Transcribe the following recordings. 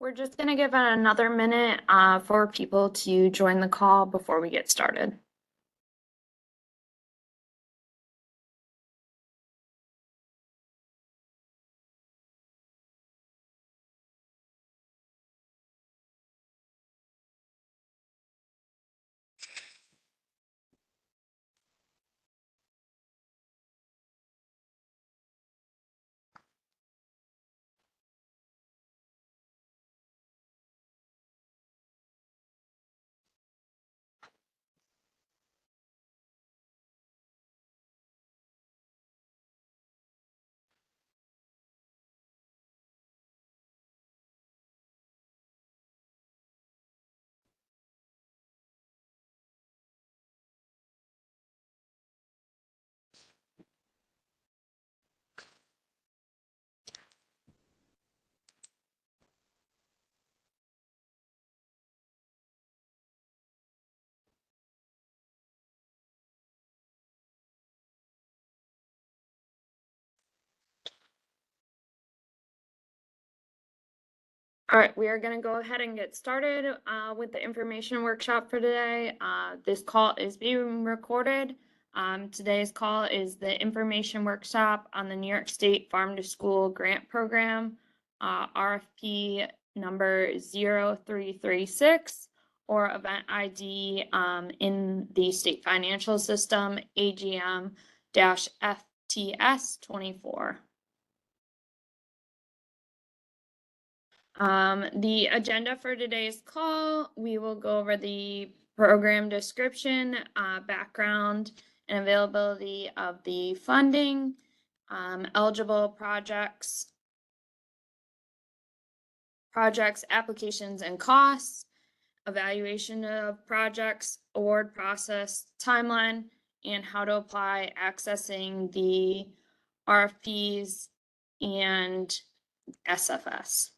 We're just going to give it another minute for people to join the call before we get started. All right, we are going to go ahead and get started with the information workshop for today. This call is being recorded. Today's call is the information workshop on the New York State Farm to School Grant Program, RFP number 0336, or event ID in the state financial system, AGM-FTS 24. The agenda for today's call, we will go over the program description, background, and availability of the funding, eligible projects, applications and costs, evaluation of projects, award process, timeline, and how to apply, accessing the RFPs and SFS.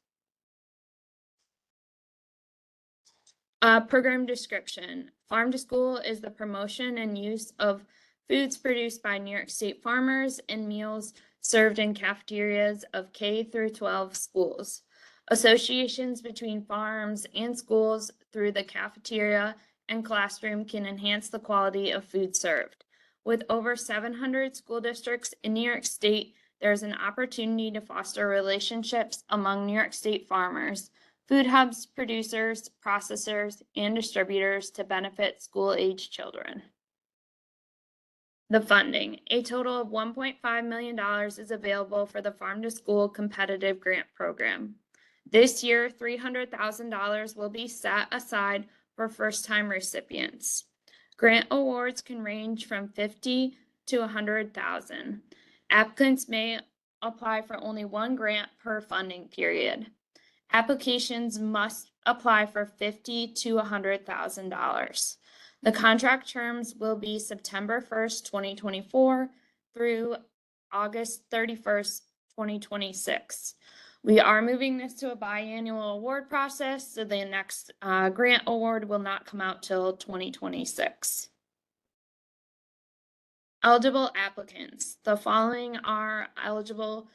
Program description. Farm to School is the promotion and use of foods produced by New York State farmers and meals served in cafeterias of K through 12 schools. Associations between farms and schools through the cafeteria and classroom can enhance the quality of food served. With over 700 school districts in New York State, there is an opportunity to foster relationships among New York State farmers, food hubs, producers, processors, and distributors to benefit school-age children. The funding. A total of $1.5 million is available for the Farm to School Competitive Grant Program. This year, $300,000 will be set aside for first-time recipients. Grant awards can range from $50,000 to $100,000. Applicants may apply for only one grant per funding period. Applications must apply for $50,000 to $100,000. The contract terms will be September 1st, 2024 through August 31st, 2026. We are moving this to a biannual award process, so the next grant award will not come out till 2026. Eligible applicants. The following are eligible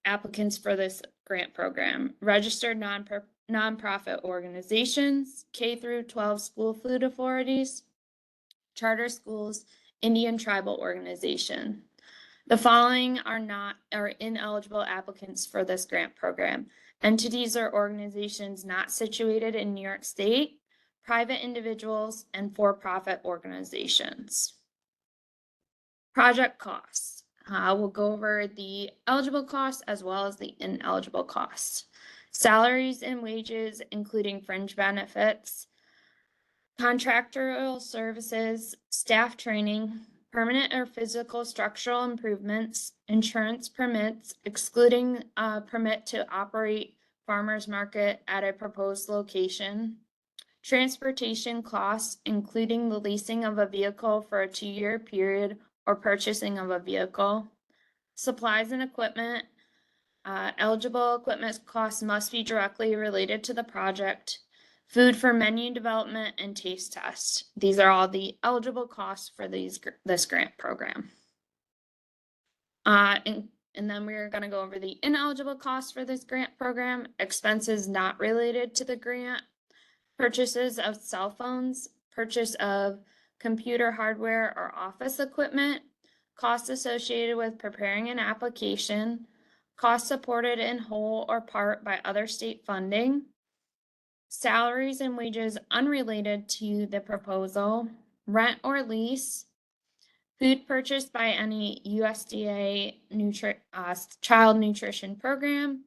applicants for this grant program: registered nonprofit organizations, K through 12 school food authorities, charter schools, Indian tribal organization. The following are ineligible applicants for this grant program: entities or organizations not situated in New York State, private individuals, and for-profit organizations. Project costs. We'll go over the eligible costs as well as the ineligible costs. Salaries and wages, including fringe benefits, contractual services, staff training, permanent or physical structural improvements, insurance permits, excluding permit to operate farmers market at a proposed location, transportation costs, including the leasing of a vehicle for a 2-year period or purchasing of a vehicle, supplies and equipment. Eligible equipment costs must be directly related to the project. Food for menu development and taste test. These are all the eligible costs for this grant program. And then we're going to go over the ineligible costs for this grant program, expenses not related to the grant, purchases of cell phones, purchase of computer hardware or office equipment, costs associated with preparing an application, costs supported in whole or part by other state funding, salaries and wages unrelated to the proposal, rent or lease, food purchased by any USDA child nutrition program,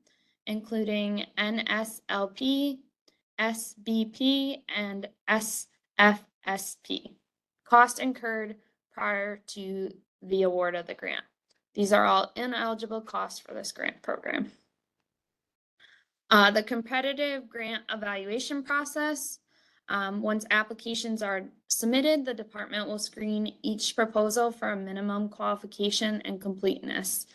including NSLP, SBP, and SFSP. Cost incurred prior to the award of the grant. These are all ineligible costs for this grant program. The competitive grant evaluation process. Once applications are submitted, the department will screen each proposal for a minimum qualification and completeness.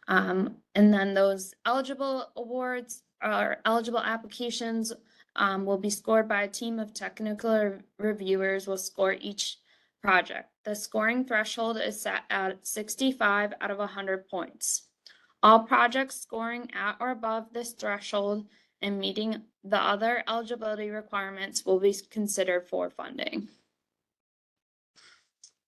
And then those eligible awards or eligible applications will be scored by a team of technical reviewers will score each project. The scoring threshold is set at 65 out of 100 points. All projects scoring at or above this threshold and meeting the other eligibility requirements will be considered for funding.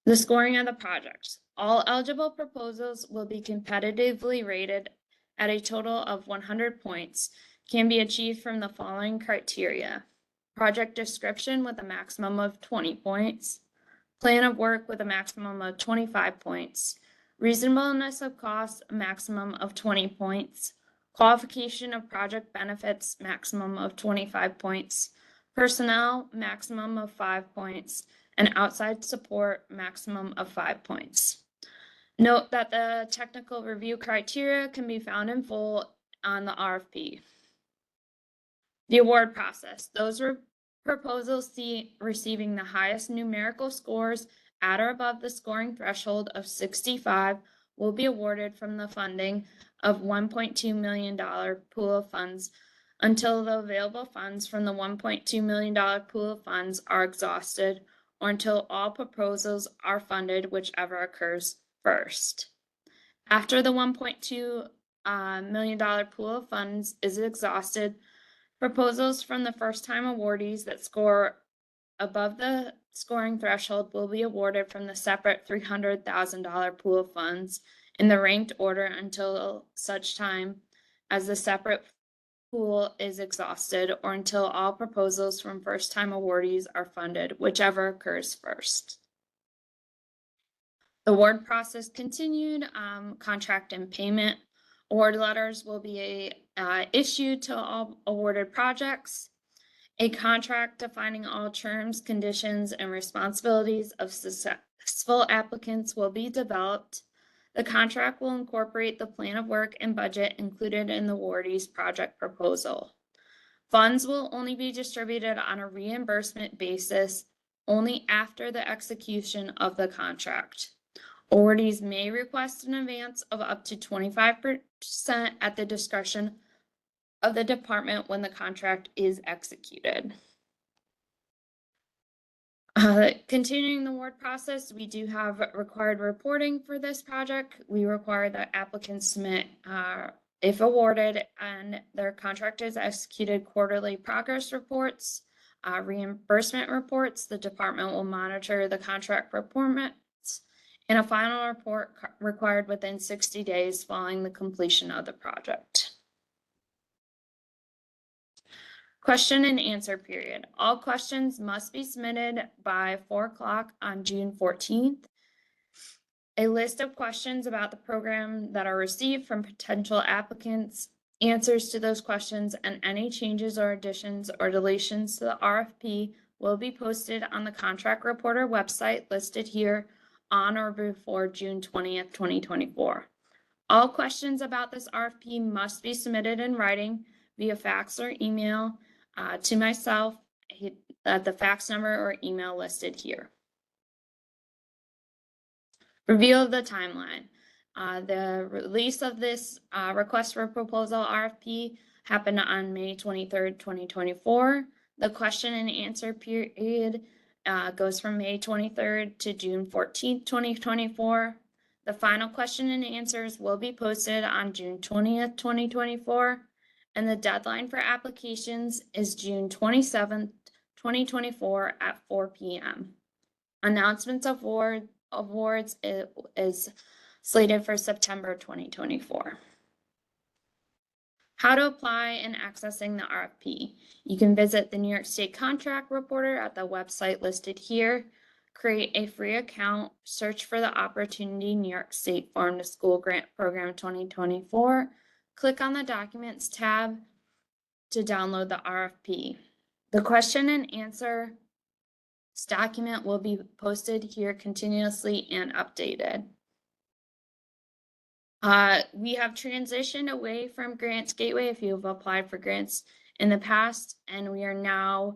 The scoring of the projects. All eligible proposals will be competitively rated at a total of 100 points, can be achieved from the following criteria: project description with a maximum of 20 points, plan of work with a maximum of 25 points, reasonableness of cost, a maximum of 20 points, qualification of project benefits, maximum of 25 points, personnel, maximum of 5 points, and outside support, maximum of 5 points. Note that the technical review criteria can be found in full on the RFP. The award process. Those proposals receiving the highest numerical scores at or above the scoring threshold of 65 will be awarded from the funding of $1.2 million pool of funds until the available funds from the $1.2 million pool of funds are exhausted, or until all proposals are funded, whichever occurs first. After the $1.2 million pool of funds is exhausted, proposals from the first-time awardees that score above the scoring threshold will be awarded from the separate $300,000 pool of funds in the ranked order until such time as the separate pool is exhausted, or until all proposals from first-time awardees are funded, whichever occurs first. The award process continued. Contract and payment. Award letters will be issued to all awarded projects. A contract defining all terms, conditions, and responsibilities of successful applicants will be developed. The contract will incorporate the plan of work and budget included in the awardee's project proposal. Funds will only be distributed on a reimbursement basis only after the execution of the contract. Awardees may request an advance of up to 25% at the discretion of the department when the contract is executed. Continuing the award process, we do have required reporting for this project. We require that applicants submit, if awarded and their contract is executed, quarterly progress reports, reimbursement reports. The department will monitor the contract performance, and a final report required within 60 days following the completion of the project. Question and answer period. All questions must be submitted by 4 o'clock on June 14th. A list of questions about the program that are received from potential applicants, answers to those questions, and any changes or additions or deletions to the RFP will be posted on the Contract Reporter website listed here on or before June 20th, 2024. All questions about this RFP must be submitted in writing via fax or email to myself at the fax number or email listed here. Review of the timeline. The release of this request for proposal RFP happened on May 23rd, 2024. The question and answer period goes from May 23rd to June 14th, 2024. The final question and answers will be posted on June 20th, 2024, and the deadline for applications is June 27th, 2024 at 4 p.m. Announcements of awards is slated for September 2024. How to apply and accessing the RFP. You can visit the New York State Contract Reporter at the website listed here. Create a free account, search for the opportunity New York State Farm to School Grant Program 2024. Click on the Documents tab to download the RFP. The question and answer document will be posted here continuously and updated. We have transitioned away from Grants Gateway if you have applied for grants in the past, and we are now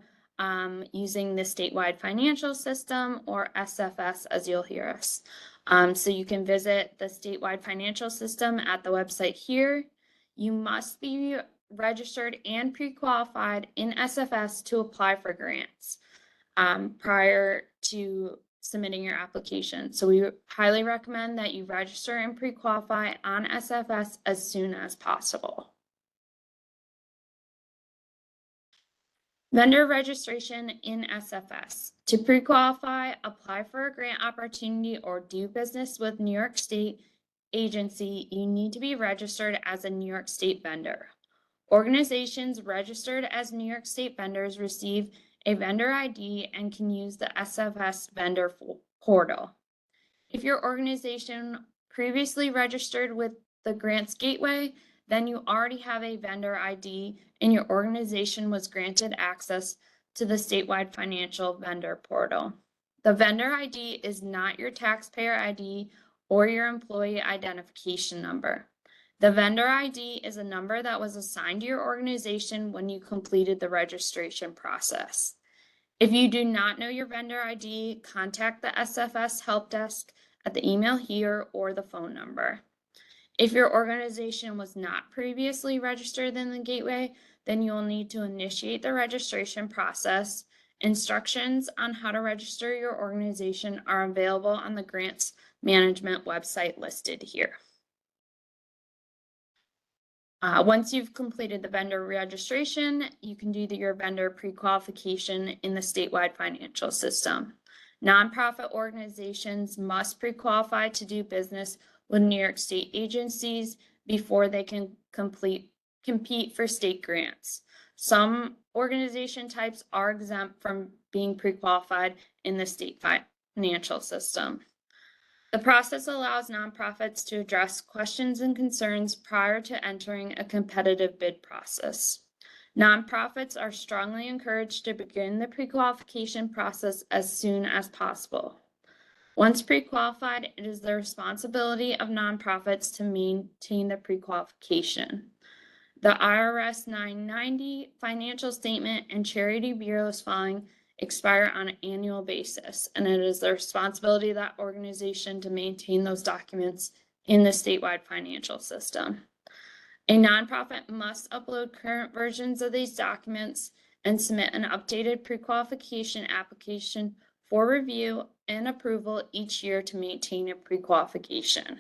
using the statewide financial system, or SFS, as you'll hear us. So you can visit the statewide financial system at the website here. You must be registered and pre-qualified in SFS to apply for grants prior to submitting your application. So we highly recommend that you register and pre-qualify on SFS as soon as possible. Vendor registration in SFS. To pre-qualify, apply for a grant opportunity, or do business with New York State agency, you need to be registered as a New York State vendor. Organizations registered as New York State vendors receive a vendor ID and can use the SFS vendor portal. If your organization previously registered with the Grants Gateway, then you already have a vendor ID and your organization was granted access to the statewide financial vendor portal. The vendor ID is not your taxpayer ID or your employee identification number. The vendor ID is a number that was assigned to your organization when you completed the registration process. If you do not know your vendor ID, contact the SFS help desk at the email here or the phone number. If your organization was not previously registered in the Gateway, then you will need to initiate the registration process. Instructions on how to register your organization are available on the Grants Management website listed here. Once you've completed the vendor registration, you can do your vendor pre-qualification in the statewide financial system. Nonprofit organizations must pre-qualify to do business with New York State agencies before they can compete for state grants. Some organization types are exempt from being pre-qualified in the state financial system. The process allows nonprofits to address questions and concerns prior to entering a competitive bid process. Nonprofits are strongly encouraged to begin the pre-qualification process as soon as possible. Once pre-qualified, it is the responsibility of nonprofits to maintain the pre-qualification. The IRS 990 financial statement and charity bureaus filing expire on an annual basis, and it is the responsibility of that organization to maintain those documents in the statewide financial system. A nonprofit must upload current versions of these documents and submit an updated pre-qualification application for review and approval each year to maintain a pre-qualification.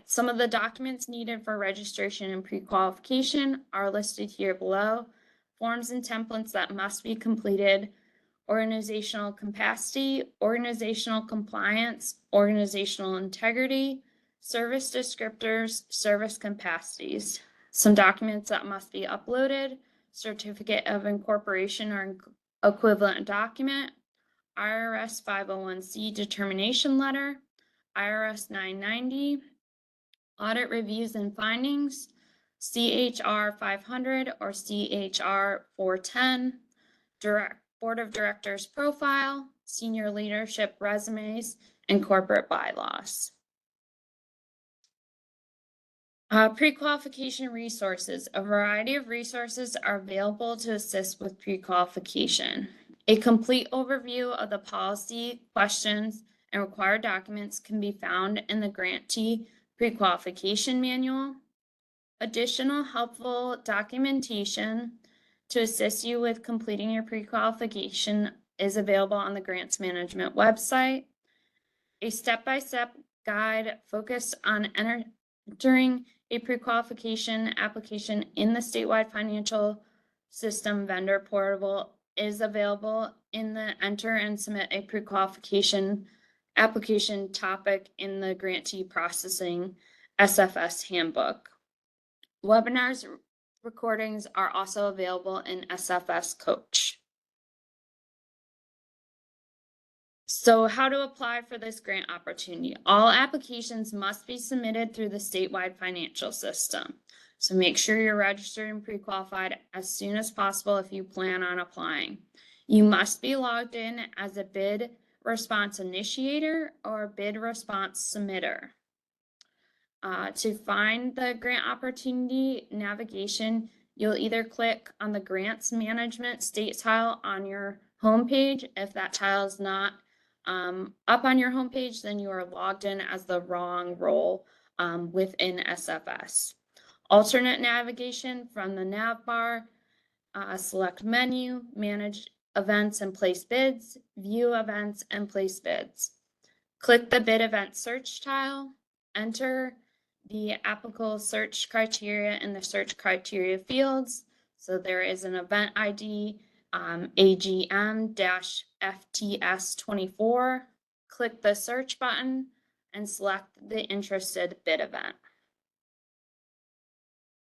Some of the documents needed for registration and pre-qualification are listed here below. Forms and templates that must be completed: organizational capacity, organizational compliance, organizational integrity, service descriptors, service capacities. Some documents that must be uploaded: certificate of incorporation or equivalent document, IRS 501c determination letter, IRS 990, audit reviews and findings, CHR 500 or CHR 410, board of directors profile, senior leadership resumes, and corporate bylaws. Pre-qualification resources. A variety of resources are available to assist with pre-qualification. A complete overview of the policy, questions, and required documents can be found in the grantee pre-qualification manual. Additional helpful documentation to assist you with completing your pre-qualification is available on the Grants Management website. a step-by-step guide focused on entering a pre-qualification application in the statewide financial system vendor portal is available in the enter and submit a pre-qualification application topic in the grantee processing SFS handbook. Webinars recordings are also available in SFS Coach. So how to apply for this grant opportunity? All applications must be submitted through the statewide financial system. So make sure you're registered and pre-qualified as soon as possible if you plan on applying. You must be logged in as a bid response initiator or bid response submitter. To find the grant opportunity navigation, you'll either click on the grants management state tile on your homepage. If that tile is not up on your homepage, then you are logged in as the wrong role within SFS. Alternate navigation from the nav bar, select menu, manage events and place bids, view events and place bids. Click the bid event search tile, enter the applicable search criteria in the search criteria fields. So there is an event ID, AGM-FTS24. Click the search button and select the interested bid event.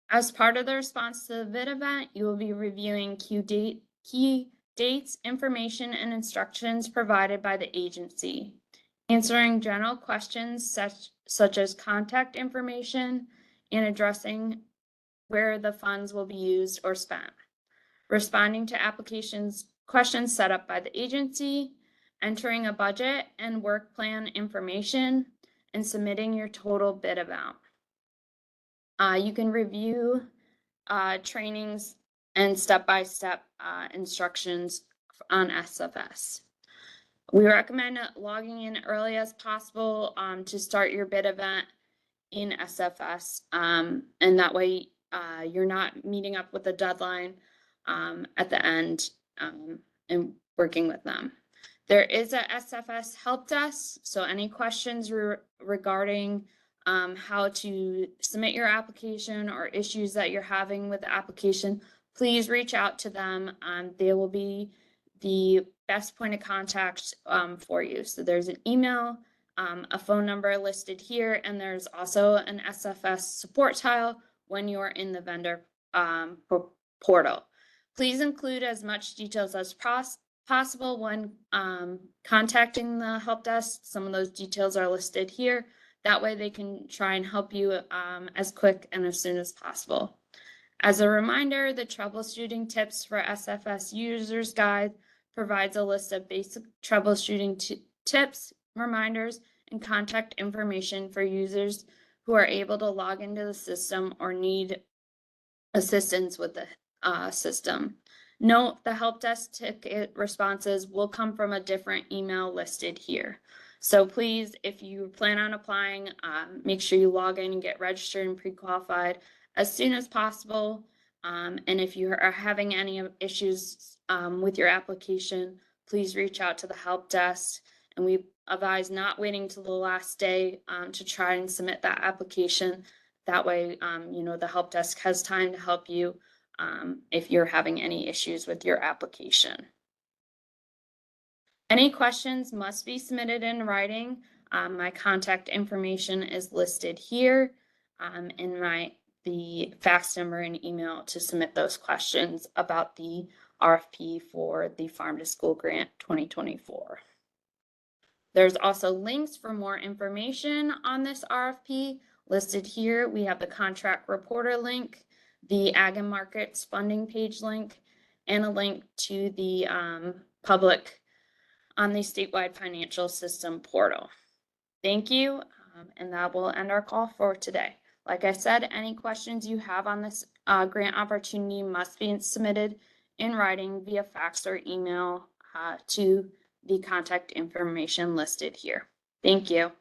As part of the response to the bid event, you will be reviewing key dates, information, and instructions provided by the agency, answering general questions such as contact information, and addressing where the funds will be used or spent, responding to applications questions set up by the agency, entering a budget and work plan information, and submitting your total bid amount. You can review trainings and step-by-step instructions on SFS. We recommend logging in early as possible to start your bid event in SFS, and that way you're not meeting up with a deadline at the end and working with them. There is a SFS help desk, so any questions regarding how to submit your application or issues that you're having with the application, please reach out to them. They will be the best point of contact for you. So there's an email, a phone number listed here, and there's also an SFS support tile when you're in the vendor portal. Please include as much details as possible when contacting the help desk. Some of those details are listed here. That way they can try and help you as quick and as soon as possible. As a reminder, the troubleshooting tips for SFS users guide provides a list of basic troubleshooting tips, reminders, and contact information for users who are able to log into the system or need assistance with the system. Note, the help desk ticket responses will come from a different email listed here. So please, if you plan on applying, make sure you log in and get registered and pre-qualified as soon as possible. And if you are having any issues with your application, please reach out to the help desk. And we advise not waiting till the last day to try and submit that application. That way, you know, the help desk has time to help you if you're having any issues with your application. Any questions must be submitted in writing. My contact information is listed here in the fax number and email to submit those questions about the RFP for the Farm to School Grant 2024. There's also links for more information on this RFP listed here. We have the contract reporter link, the Ag and Markets funding page link, and a link to the public on the statewide financial system portal. Thank you, and that will end our call for today. Like I said, any questions you have on this grant opportunity must be submitted in writing via fax or email to the contact information listed here. Thank you.